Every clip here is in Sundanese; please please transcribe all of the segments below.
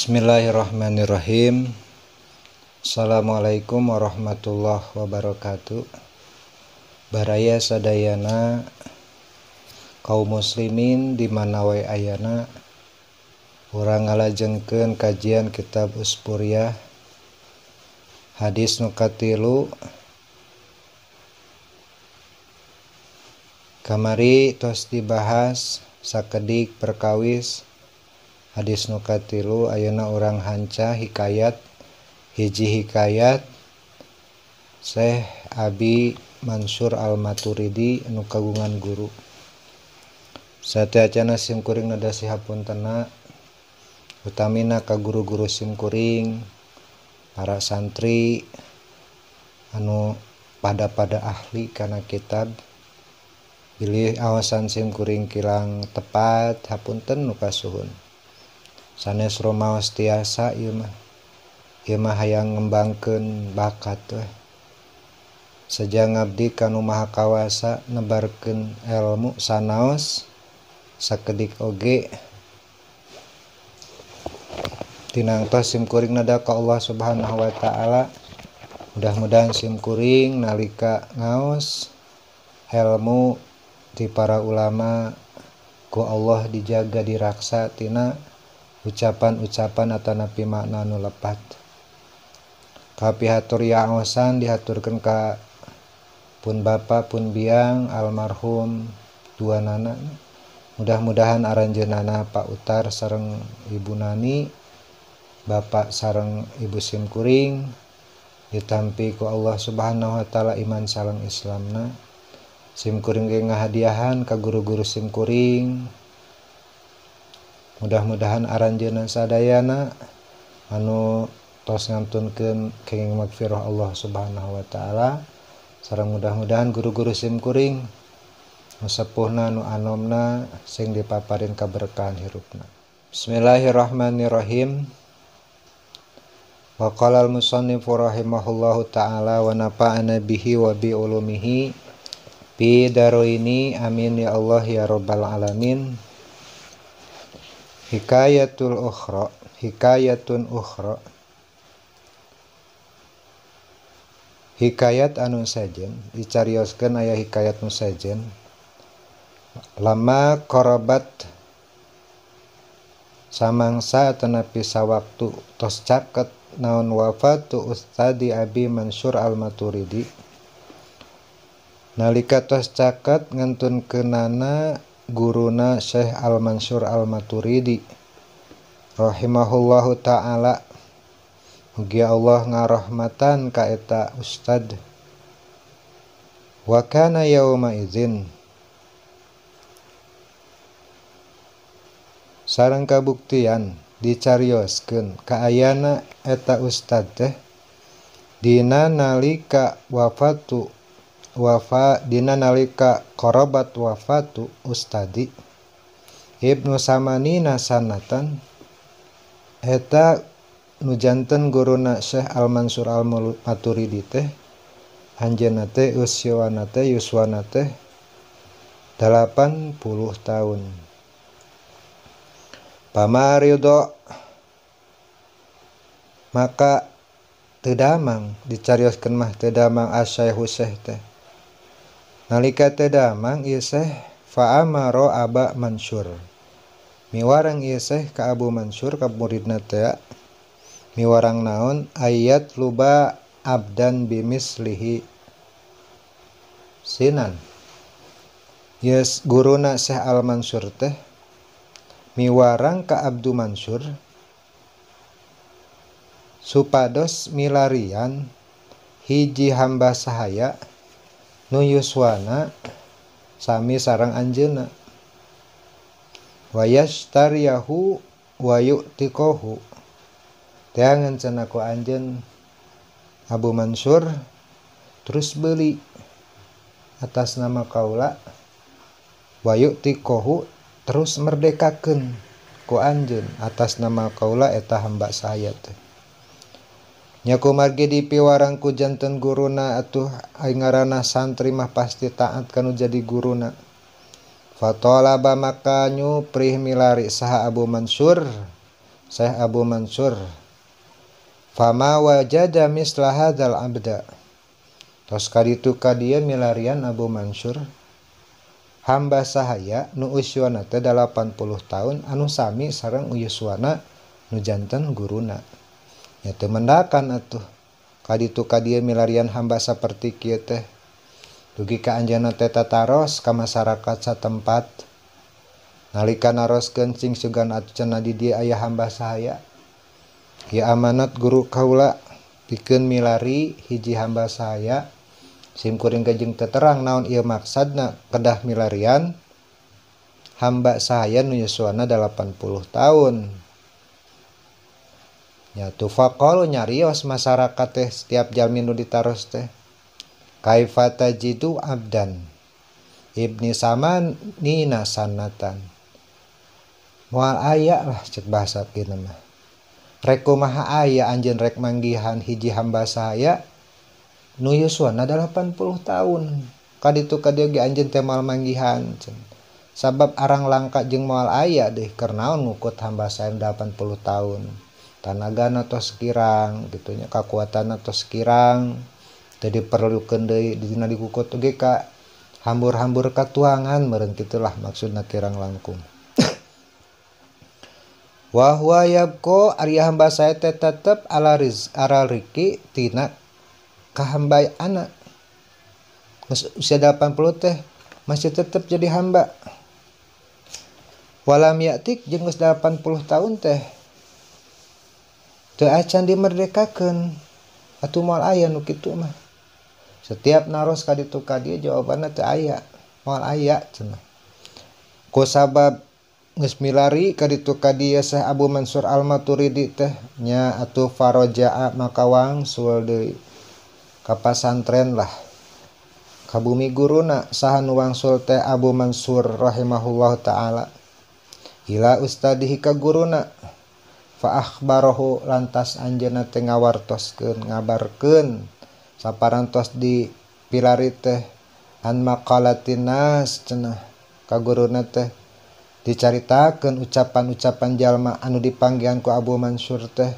Bismillahirrahmanirrahim. Assalamualaikum warahmatullahi wabarakatuh. Baraya sadayana kaum muslimin di mana wae ayana, urang ngalajengkeun kajian kitab Uspuriyah hadis nu katilu. Kamari tos dibahas sakedik perkawis hadis nu katilu. Ayeuna urang hanca hikayat hiji hikayat Syekh Abi Mansur Al-Maturidi anu kagungan guru. Sateacana simkuring nada sihapuntena utamina ka guru-guru simkuring, para santri anu pada ahli kana kitab. Pilih awasan simkuring kilang tepat hapunten nu kasuhun. Sanes romaos tiasa ieu mah hayang ngembangkeun bakat we. Saja ngabdi kanu maha kawasa nebarkeun ilmu sanaos sakedik oge tinangtos simkuring nada ka Allah Subhanahu wa taala. Mudah-mudahan simkuring nalika ngaos ilmu ti para ulama ku Allah dijaga diraksa tina ucapan-ucapan atanapi makna nu lepat. Kapihatur yaosan dihaturkeun ka pun bapa pun biang almarhum duanana. Mudah-mudahan aranjeunana Pak Utar sareng Ibu Nani, Bapak sareng Ibu simkuring ditampi ku Allah Subhanahu wa taala iman sareng Islamna. Simkuring ge ngahadiahan ka guru-guru simkuring. Mudah-mudahan aranjeunna sadayana anu tos ngantunkeun kenging magfirah Allah Subhanahu wa taala, sareng mudah-mudahan guru-guru simkuring nu sepuhna nu anomna sing dipaparin kaberkahan hirupna. Bismillahirrahmanirrahim. Wa qala al-musannif rahimahullahu taala wa nafa'ana bihi wa bi ulumihi fi daroini amin ya Allah ya rabbal alamin. Hikayatun ukhra. Hikayat anu sajen dicarioskeun aya hikayat nu sajen. Lama qarabat samangsa tenapi sawaktu tos caket naon wafatu Ustadi Abi Mansur Al-Maturidi. Nalika tos caket ngantunkeunana guruna Syekh Al-Mansur Al-Maturidi rahimahullahu ta'ala. Mugi Allah ngarahmatan ka eta ustad. Wa kana yauma idzin, sareng kabuktian dicarioskeun kaayana eta ustad teh dina nalika qarabat wafatu Ustadi Ibnu Samanina sanatan. Eta nu janten guruna Syekh Al-Mansur Al-Maturidi teh anjeunna teh yuswana teh 80 tahun. Pamarido maka teu damang dicarioskeun mah teu damang asyaikhu Syekh teh. Nalika teu damang ieu Syekh fa'amaro Aba Mansur, miwarang ieu Syekh ka Abu Mansur ka muridna teh miwarang naon ayat luba abdan bimislihi sinan. Yes guruna Syekh Al-Mansur teh miwarang ka Abdu Mansur supados milarian hiji hamba sahaya nu yuswana sami sareng anjeunna. Wa yashtariyahu wa yu'tiqahu, teangan cenah ku anjeun Abu Mansur terus beli atas nama kaula, wa yu'tiqahu terus merdekakeun ku anjeun atas nama kaula eta hamba saya teh. Nya kumargi dipiwarang ku janten guruna atuh ai ngaranna santri mah pasti taat kanu jadi guruna. Fatolaba maka nyuprih milari saha Abu Mansur Syekh Abu Mansur, fama wajada misla hadzal abda. Tos kaditu ka dieu milarian Abu Mansur hamba sahaya nu usiana teh 80 tahun anu sami sareng uyuswana nu janten guruna. Nya teu mendakan atuh kaditu ka dieu milarian hamba saperti kieu teh. Dugi ka anjeunna teh tataros ka masyarakat satempat. Nalika naroskeun sing sugan atuh cenah di dieu aya hamba sahaya. Ieu amanat guru kaula pikeun milari hiji hamba sahaya. Sim kuring jeung teu terang naon ieu maksadna kedah milarian hamba sahaya nu yuswana 80 tahun. Nya tu faqalu nyarios masyarakat teh setiap jalmi nu ditaros teh. Kaifa tajidu abdan ibni samanina sanatan. Moal aya lah cek bahasa kieu mah. Rek kumaha aya anjeun rek manggihan hiji hamba sahaya nu yuswana 80 tahun. Kaditu ka dieu ge anjeun teh moal manggihan. Sabab arang langka jeung moal aya deui karena ngukut hamba sahaya 80 tahun. Tanagana tos kirang kitu nya, kakuatanna tos kirang. Teu diperlukeun deui dina dikukut oge ka hambur-hambur katuangan meureun kitulah maksudna kirang langkung. Wa huwa yabqa ari hamba saya teh tetep ala riki tina kahambaana. Usia 80 teh masih tetep jadi hamba. Walam yatik jeung geus 80 tahun teh teu acan dimerdekakeun. Atuh moal aya nu kitu mah. Setiap naros kaditu ka dieu jawabanna teu aya. Moal aya cenah. Ku sabab geus milari kaditu ka dieu Syekh Abu Mansur Al-Maturidi teh nya atuh faraja'a maka wangsul deui ka pasantren lah ka bumi guruna. Saha nu wangsul teh Abu Mansur rahimahullahu taala ila ustadihi ka guruna. Fa akhbarahu lantas anjeunna teh ngawartoskeun ngabarkeun saparantos di pilari teh an maqalatin nas cenah ka guruna teh dicaritakeun ucapan-ucapan jalma anu dipanggihan ku Abu Mansur teh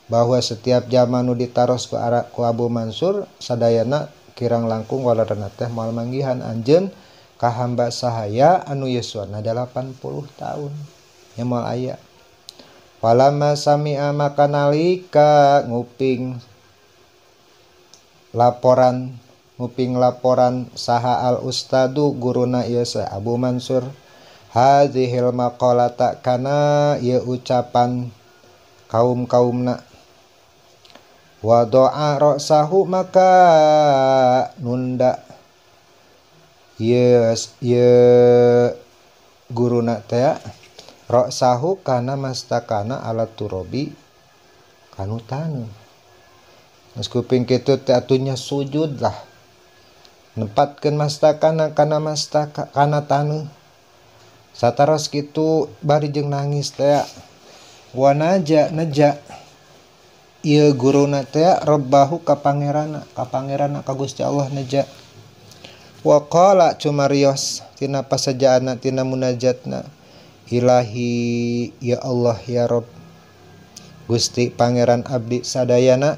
bahwa setiap jalma anu ditaros ku Abu Mansur sadayana kirang langkung waladana teh moal manggihan anjeun ka hamba sahaya anu yuswana 80 tahun nya moal aya. Falamma sami'a maka nalika nguping laporan saha al ustadu guruna ieu Abu Mansur hadzihil maqalata kana ieu ucapan kaum-kaumna wa doa ra'sahu maka nunda ieu guruna teh ra'sahu kana mastakana ala turabi kanu taneuh. Geus kuping kitu teh atunya sujud lah nepatkeun mastakana kana taneuh. Sataros kitu bari jeung nangis teh wa naja ieu guruna teh rabbahu ka pangeranna ka Gusti Allah naja. Wa qala cumarios tina pasajaana tina munajatna ilahi ya Allah ya Rabb Gusti pangeran abdi sadayana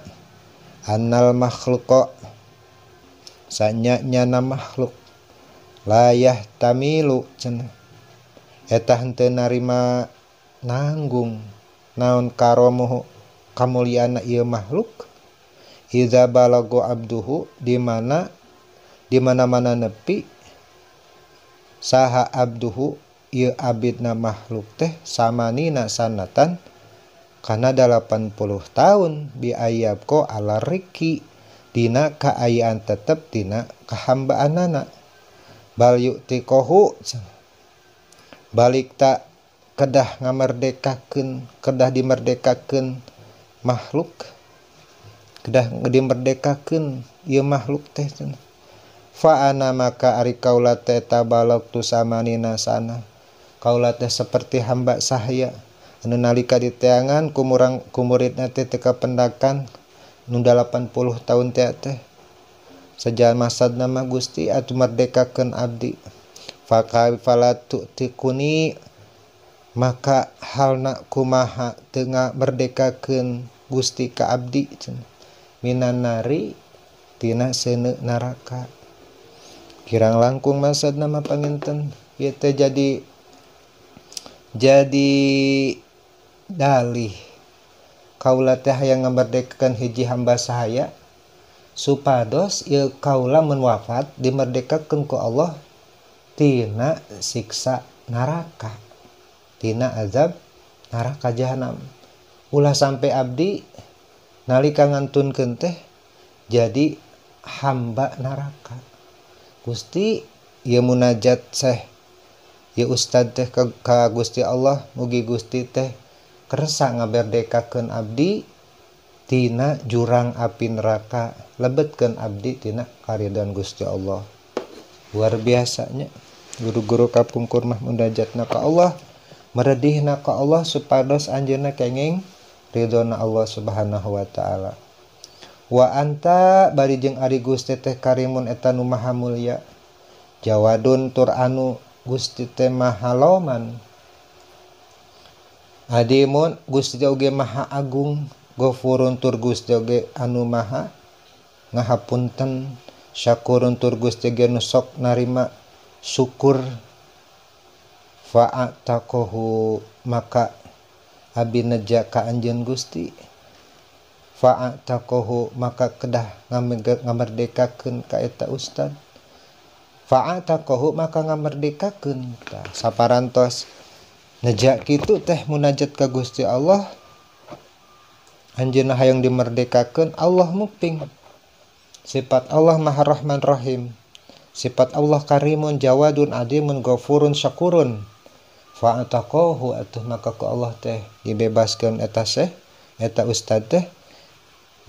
annal makhluqa sanyana makhluk layah tamilu cenah eta henteu narima nanggung naon karomuhu kamuliaana ieu makhluk idza balago abduhu di mana nepi saha abduhu ieu abidna makhluk teh samanina sanatan kana 80 tahun bi ayyabko ala riki dina kaayaan tetep dina kahambaanana bal yu'tiqahu balik tak kedah dimerdekakeun makhluk kedah dimerdekakeun ieu makhluk teh fa ana maka ari kaula teh tabalaqtu samanina sana kaula teh seperti hamba sahaya anu nalika diteangan ku muridna teh teu kapendakan nu 80 tahun teh sajalma sadna mah Gusti atuh merdekakeun abdi fakal falatu tikuni maka halna kumaha tengah merdekakeun Gusti ka abdi minan nari tina seuneu naraka. Kirang langkung maksudna mah panginten ieu teh jadi dalih kaula teh hayang ngamerdekakeun hiji hamba sahaya supados ieu kaula mun wafat dimerdekakeun ku Allah tina siksa neraka, tina azab neraka jahanam. Ulah sampai abdi nalika ngantunkeun teh jadi hamba neraka. Gusti ieu munajat seh ieu ustad teh ka Gusti Allah, mugi Gusti teh kersa ngaberdekakeun abdi tina jurang api neraka, lebetkeun abdi tina karidon Gusti Allah. Luar biasanya guru-guru kapungkur mah munajatna ka Allah, meredihna ka Allah supados anjeunna kenging ridona Allah Subhanahu wa taala. Wa anta bari jeung ari Gusti teh karimun eta nu maha mulya, jawadun tur anu Gusti teh maha loman, adimun Gusti oge maha agung, ghafurun tur Gusti oge anu maha ngahapunten, syakurun tur Gusti oge nu sok narima syukur. Fa'atakohu maka abi neja ka anjeun Gusti, fa'atakohu maka kedah ngamerdekakeun ka eta ustad, fa'atakohu maka ngamerdekakeun. Saparantos neja kitu teh munajat ka Gusti Allah, anjeunna hayang dimerdekakeun, Allah muping. Sifat Allah Maha Rahman Rahim, sifat Allah Karimun Jawadun Adimun Ghafurun Syakurun. Fa'atakohu atuh maka ku Allah teh dibebaskeun eta ustad teh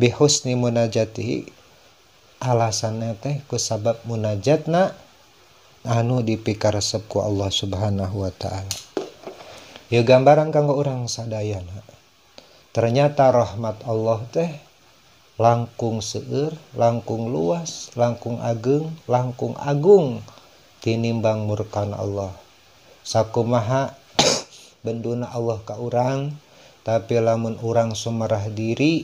bihusni munajatihi, alasanna teh ku sabab munajatna anu dipikaresep ku Allah Subhanahu wa taala. Ieu gambaran kanggo urang sadayana. Ternyata rahmat Allah teh langkung seueur, langkung luas, langkung agung tinimbang murkana Allah. Sakumaha benduna Allah ka urang, tapi lamun urang sumerah diri,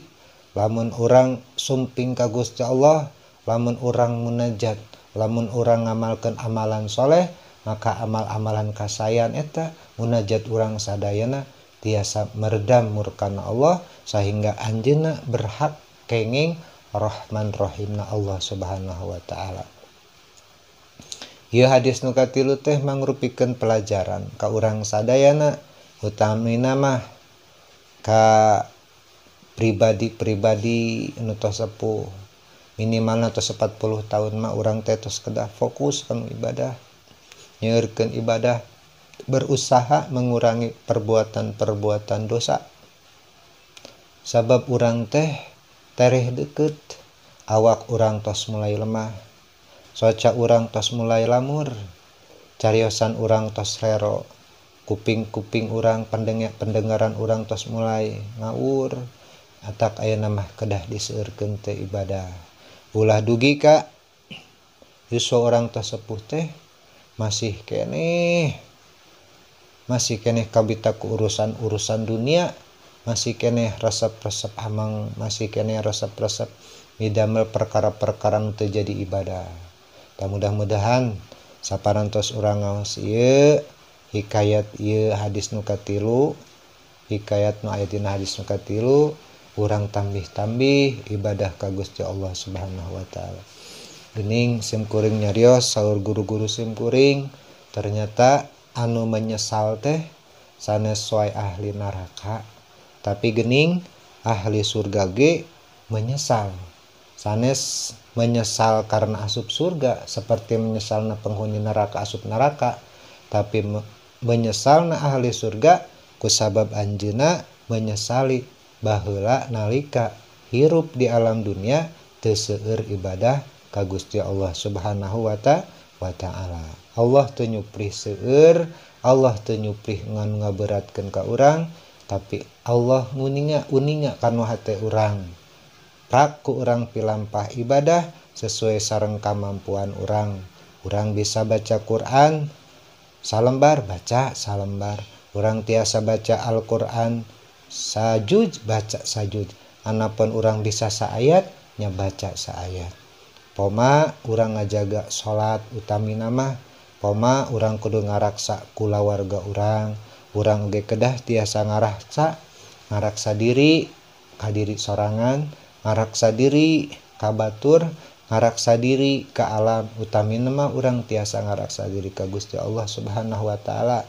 lamun urang sumping ka Gusti Allah, lamun urang munajat, lamun urang ngamalkeun amalan soleh, maka amal-amalan kasayan eta munajat urang sadayana tiasa meredam murkana Allah, sehingga anjeunna berhak kenging Rahman Rahimna Allah Subhanahu wa taala. Ieu hadis nu katilu teh mangrupikeun pelajaran ka urang sadayana, utamina mah ka pribadi-pribadi anu tos sepuh, minimalna tos 40 tahun mah urang teh tos kedah fokus kana ibadah, nyeurkeun ibadah, berusaha mengurangi perbuatan-perbuatan dosa. Sabab urang teh tereh deukeut, awak urang tos mulai lemah, soca urang tos mulai lamur, cariosan urang tos rero, kuping-kuping urang pendengaran urang tos mulai ngawur, atak ayeuna mah kedah diseueurkeun teh ibadah. Ulah dugi ka yuswa urang tos sepuh teh masih keneh kabita ku urusan dunia, masih keneh resep-resep amang, masih keneh resep-resep midamel perkara-perkara nu teu jadi ibadah. Mudah-mudahan saparantos urang ngaos ieu hikayat ieu hadis nu katilu, hikayat nu aya dina hadis nu katilu, urang tambih-tambih ibadah ka Gusti Allah Subhanahu wa taala. Geuning simkuring nyarios saur guru-guru simkuring, ternyata anu menyesal teh sanes soai ahli neraka, tapi geuning ahli surga ge menyesal. Sanes menyesal karena asup surga seperti menyesalna penghuni neraka asup neraka, tapi menyesalna ahli surga kusabab anjeunna menyesali baheula nalika hirup di alam dunia teu seueur ibadah ka Gusti Allah Subhanahu wa taala. Allah teu nyuprih seueur, Allah teu nyuprih ngan ngaberatkeun ka urang, tapi Allah uninga kanu hate urang. Rak ku urang pilampah ibadah sesuai sareng kamampuan urang. Urang bisa baca Quran salembar, baca salembar. urang tiasa baca Al-Quran sajud baca sajud, anapun urang bisa saayat nya baca saayat. Poma urang ngajaga salat utami nama, poma urang kudu ngaraksa kulawarga urang ge kedah tiasa ngaraksa diri ka diri sorangan, ngaraksa diri ka batur, ngaraksa diri ka alam, utami nama urang tiasa ngaraksa diri ka Gusti Allah Subhanahu wa taala.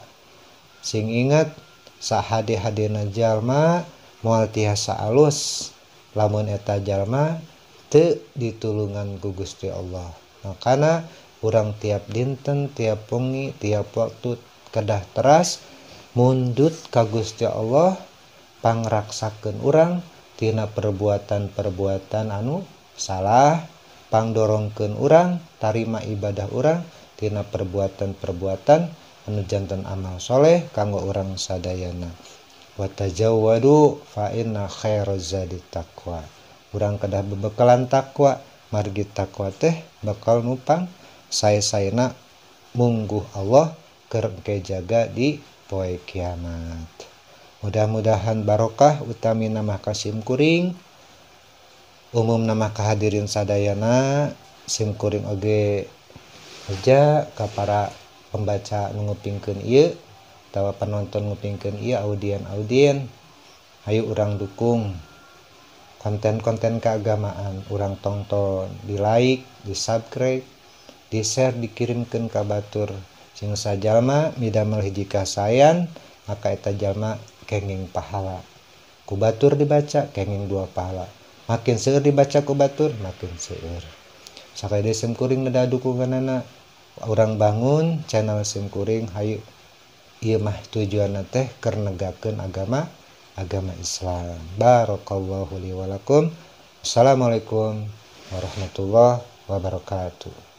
Sing ingat sahade-hadena jalma moal tiasa alus lamun eta jalma teu ditulungan ku Gusti Allah. Makana urang tiap dinten, tiap wengi, tiap waktu kedah teras mundut ka Gusti Allah pangraksakeun urang tina perbuatan-perbuatan anu salah, pangdorongkeun urang tarima ibadah urang tina perbuatan-perbuatan anu janten amal soleh kanggo urang sadayana. Wa tajawwadu fa inna khairaz zadi taqwa. Urang kedah bebekalan takwa, margi takwa teh bakal nupang sae-saena mungguh Allah keur engke jaga di poe kiamat. Mudah-mudahan barokah utami nama kasim kuring, umum nama kahadirin sadayana, sim kuring oge aja ka para pembaca nu ngupingkeun ieu atawa penonton ngupingkeun ieu audien hayu urang dukung konten-konten keagamaan, urang tonton, di like, di subscribe, di share, dikirimkeun ka batur sing sajalma midamel hiji kasayan maka eta jalma kenging pahala. Ku batur dibaca kenging 2 pahala. Makin seueur dibaca ku batur makin seueur. Sakade sim kuring neda dukunganana urang bangun channel sim kuring hayu ieu mah tujuanna teh keur negakeun agama Islam. Barakallahu li wa lakum. Assalamualaikum warahmatullahi wabarakatuh.